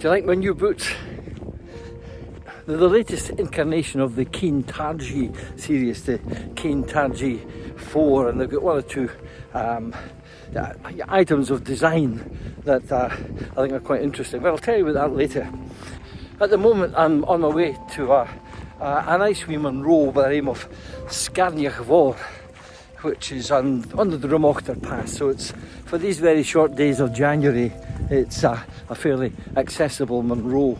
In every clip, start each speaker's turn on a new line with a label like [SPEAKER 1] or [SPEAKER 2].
[SPEAKER 1] Do you like my new boots? They're the latest incarnation of the Targhee series, the Targhee 4, and they've got one or two items of design that I think are quite interesting. But I'll tell you about that later. At the moment I'm on my way to a nice wee Munro by the name of Scarniach, which is under the Remochter Pass. So it's, for these very short days of January, it's a fairly accessible Munro.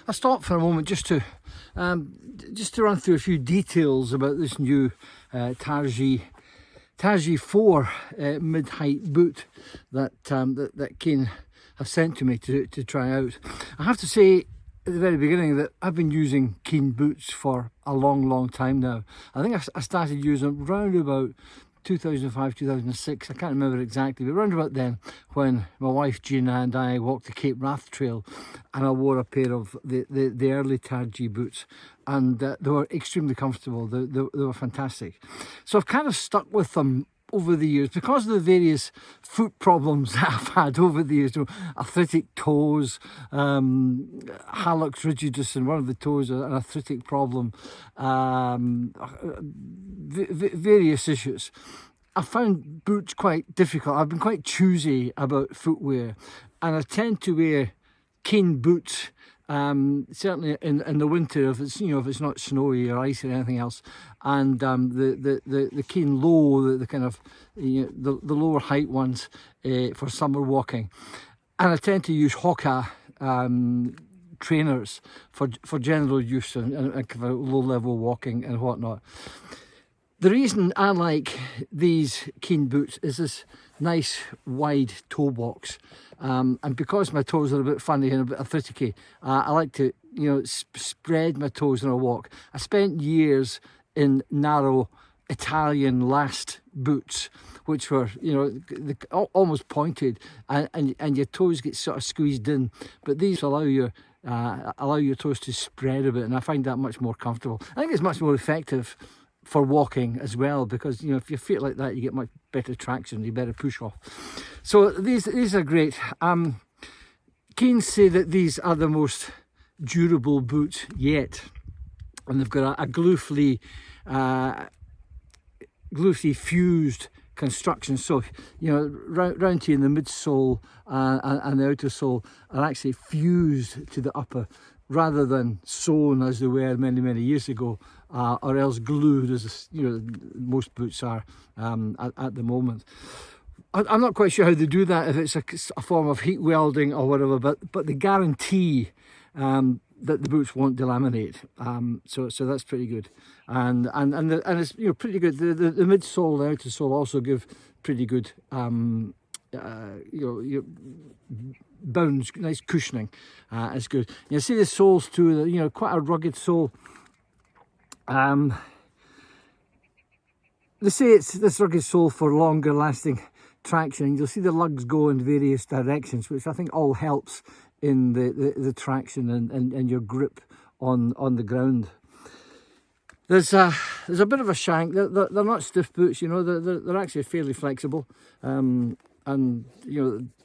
[SPEAKER 1] I stopped for a moment just to run through a few details about this new Targhee 4 mid-height boot that KEEN have sent to me to try out. I have to say at the very beginning that I've been using KEEN boots for a long time now. I think I started using them round about 2005, 2006, I can't remember exactly, but around about then, when my wife Gina and I walked the Cape Wrath Trail, and I wore a pair of the early Targhee boots, and they were extremely comfortable. They were fantastic. So I've kind of stuck with them over the years because of the various foot problems that I've had over the years. Arthritic toes, hallux rigidus in one of the toes, an arthritic problem, various issues. I found boots quite difficult. I've been quite choosy about footwear, and I tend to wear KEEN boots certainly in the winter, if it's not snowy or icy or anything else, and the KEEN low, the kind of the lower height ones for summer walking, and I tend to use Hoka trainers for general use and kind of low level walking and whatnot. The reason I like these KEEN boots is this nice wide toe box, and because my toes are a bit funny and a bit arthritic, I like to spread my toes on a walk. I spent years in narrow Italian last boots, which were almost pointed, and your toes get sort of squeezed in, but these allow your toes to spread a bit, and I find that much more comfortable. I think it's much more effective for walking as well, because if you feel like that, you get much better traction, you better push off. So these are great. KEEN say that these are the most durable boots yet, and they've got a glue-free fused construction. So round here in the midsole and the outer sole are actually fused to the upper, rather than sewn as they were many years ago, or else glued as most boots are at the moment. I'm not quite sure how they do that, if it's a form of heat welding or whatever, but they guarantee that the boots won't delaminate, so that's pretty good, and it's pretty good. The midsole and the outer sole also give pretty good your bounds, nice cushioning. It's good. You see the soles too, quite a rugged sole. They say it's this rugged sole for longer lasting traction. You'll see the lugs go in various directions, which I think all helps in the traction and your grip on the ground. There's a bit of a shank. They're not stiff boots, they're actually fairly flexible, and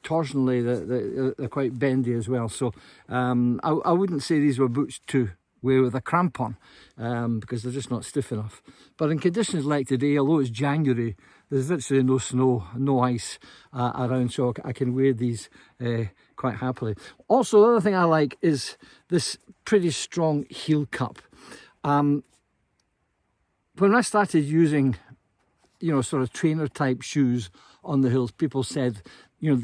[SPEAKER 1] torsionally they're quite bendy as well. So I wouldn't say these were boots to wear with a cramp on, because they're just not stiff enough. But in conditions like today, although it's January, there's virtually no snow, no ice around, so I can wear these quite happily. Also, the other thing I like is this pretty strong heel cup. When I started using, sort of trainer type shoes on the hills, people said, you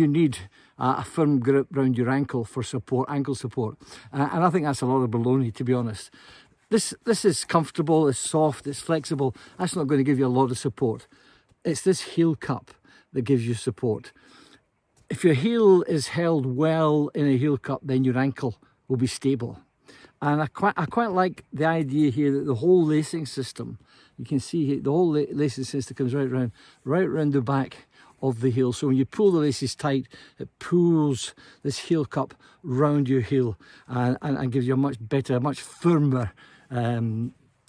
[SPEAKER 1] need a firm grip around your ankle for support, ankle support. And I think that's a lot of baloney, to be honest. This is comfortable, it's soft, it's flexible. That's not going to give you a lot of support. It's this heel cup that gives you support. If your heel is held well in a heel cup, then your ankle will be stable. And I quite like the idea here that the whole lacing system, you can see here, the whole lacing system comes right around the back of the heel. So when you pull the laces tight, it pulls this heel cup round your heel and gives you a much better, much firmer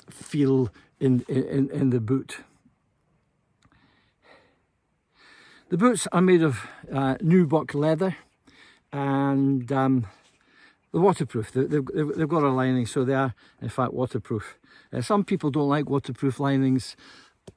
[SPEAKER 1] feel in the boot. The boots are made of nubuck leather, and they're waterproof. They've got a lining, so they are in fact waterproof. Some people don't like waterproof linings.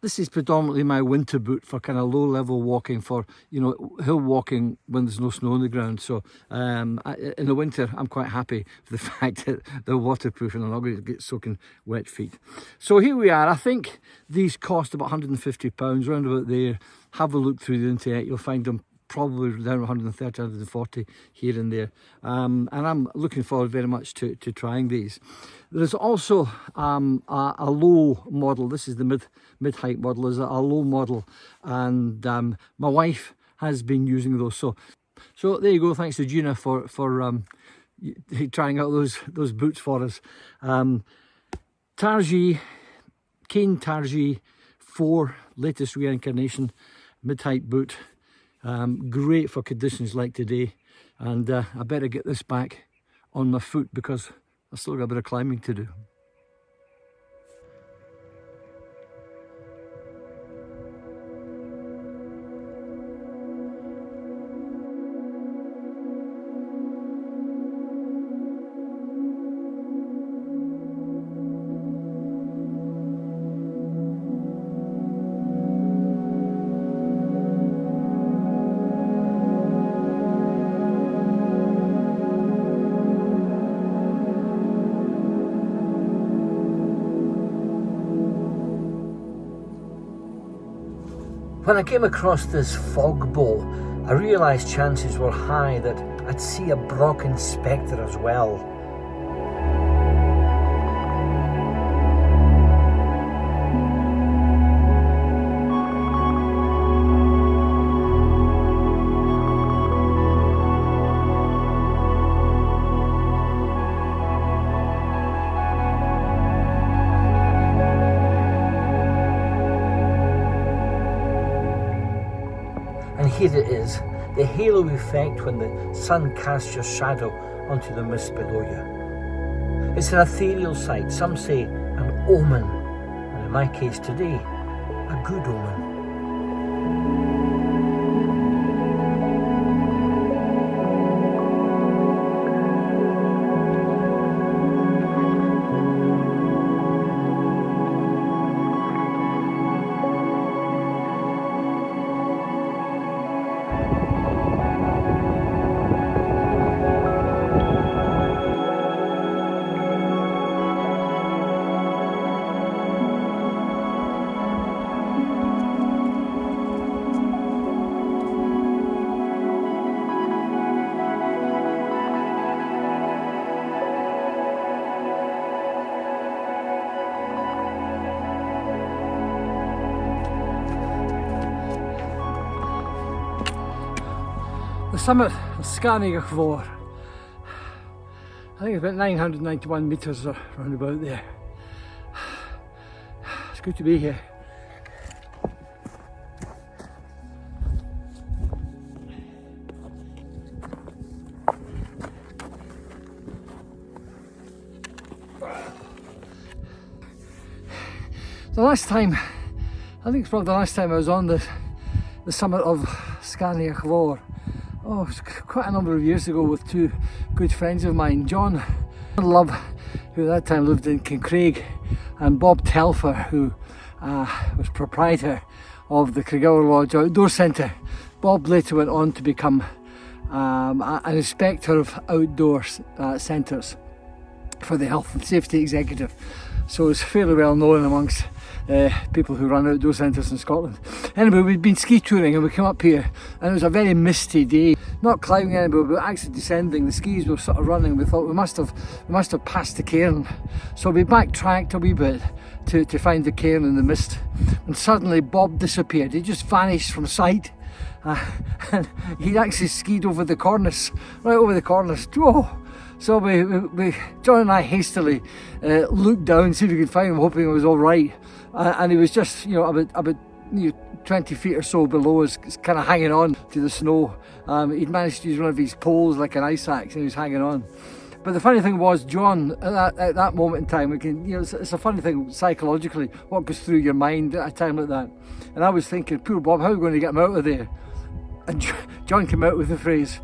[SPEAKER 1] This is predominantly my winter boot for kind of low level walking, for hill walking when there's no snow on the ground. So in the winter I'm quite happy for the fact that they're waterproof and I'm not going to get soaking wet feet. So here we are. I think these cost about £150, round about there. Have a look through the internet, you'll find them probably down 130, 140 here and there, and I'm looking forward very much to trying these. There's also a low model. This is the mid-height model. There's a low model, and my wife has been using those. So there you go. Thanks to Gina for trying out those boots for us. Targhee, KEEN.DRY 4, latest reincarnation, mid-height boot. Great for conditions like today, and I better get this back on my foot because I've still got a bit of climbing to do. When I came across this fog bowl, I realised chances were high that I'd see a Brocken Spectre as well. And here it is, the halo effect when the sun casts your shadow onto the mist below you. It's an ethereal sight, some say an omen, and in my case today, a good omen. summit of Skagafjord. I think it's about 991 metres or round about there. It's good to be here. The last time, I think it's probably the last time I was on the summit of Skagafjord. Oh, it was quite a number of years ago with two good friends of mine, John Love, who at that time lived in Kincraig, and Bob Telfer, who was proprietor of the Craiggower Lodge Outdoor Centre. Bob later went on to become an inspector of outdoor centres for the Health and Safety Executive. So it's fairly well known amongst people who run outdoor centres in Scotland. Anyway, we'd been ski touring and we came up here and it was a very misty day. Not climbing anywhere, but actually descending. The skis were sort of running. We thought we must have passed the cairn. So we backtracked a wee bit to find the cairn in the mist. And suddenly Bob disappeared. He just vanished from sight. And he'd actually skied over the cornice, right over the cornice. Whoa! So we John and I hastily looked down, see if we could find him, hoping it was all right. And he was just, about 20 feet or so below us, kind of hanging on to the snow. He'd managed to use one of his poles like an ice axe, and he was hanging on. But the funny thing was, John, at that moment in time, it's a funny thing psychologically, what goes through your mind at a time like that. And I was thinking, poor Bob, how are we going to get him out of there? And John came out with the phrase,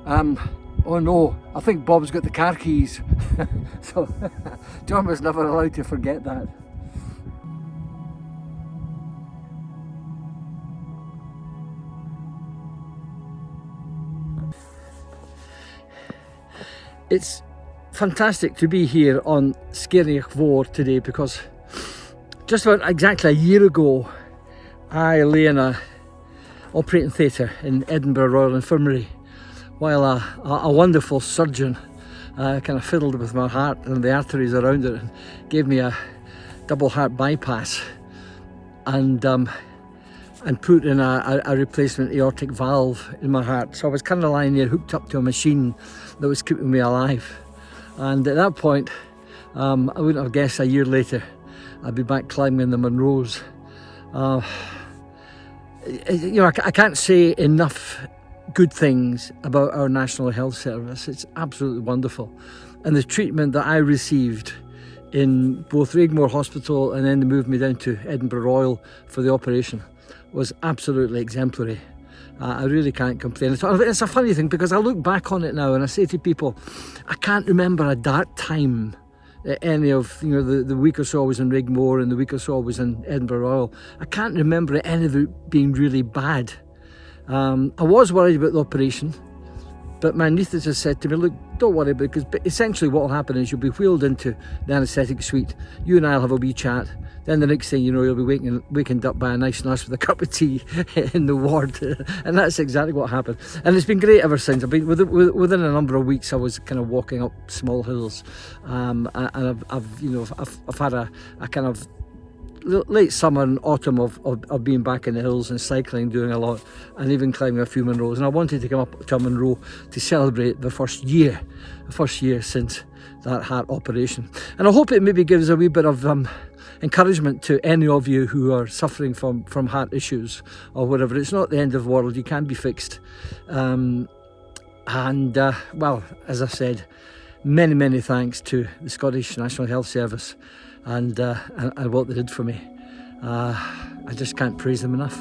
[SPEAKER 1] oh no, I think Bob's got the car keys. So John was never allowed to forget that. It's fantastic to be here on Skagafjord today because just about exactly a year ago I lay in a operating theatre in Edinburgh Royal Infirmary while a wonderful surgeon kind of fiddled with my heart and the arteries around it and gave me a double heart bypass and put in a replacement aortic valve in my heart. So I was kind of lying there hooked up to a machine that was keeping me alive. And at that point, I wouldn't have guessed a year later I'd be back climbing the Munros. I can't say enough good things about our National Health Service. It's absolutely wonderful. And the treatment that I received in both Raigmore Hospital and then they moved me down to Edinburgh Royal for the operation was absolutely exemplary. I really can't complain. It's a funny thing because I look back on it now and I say to people, I can't remember a dark time any of the week or so I was in Raigmore and the week or so I was in Edinburgh Royal. I can't remember any of it being really bad. I was worried about the operation, but my anaesthetist said to me, look, don't worry, because essentially what will happen is you'll be wheeled into the anaesthetic suite, you and I'll have a wee chat, then the next thing you know you'll be wakened up by a nice nurse with a cup of tea in the ward. And that's exactly what happened, and it's been great ever since. I've been within a number of weeks I was kind of walking up small hills, and I've had a kind of late summer and autumn of being back in the hills and cycling, doing a lot, and even climbing a few Munros. And I wanted to come up to a Munro to celebrate the first year since that heart operation. And I hope it maybe gives a wee bit of encouragement to any of you who are suffering from heart issues or whatever. It's not the end of the world. You can be fixed. Well, as I said, many thanks to the Scottish National Health Service and what they did for me. I just can't praise them enough.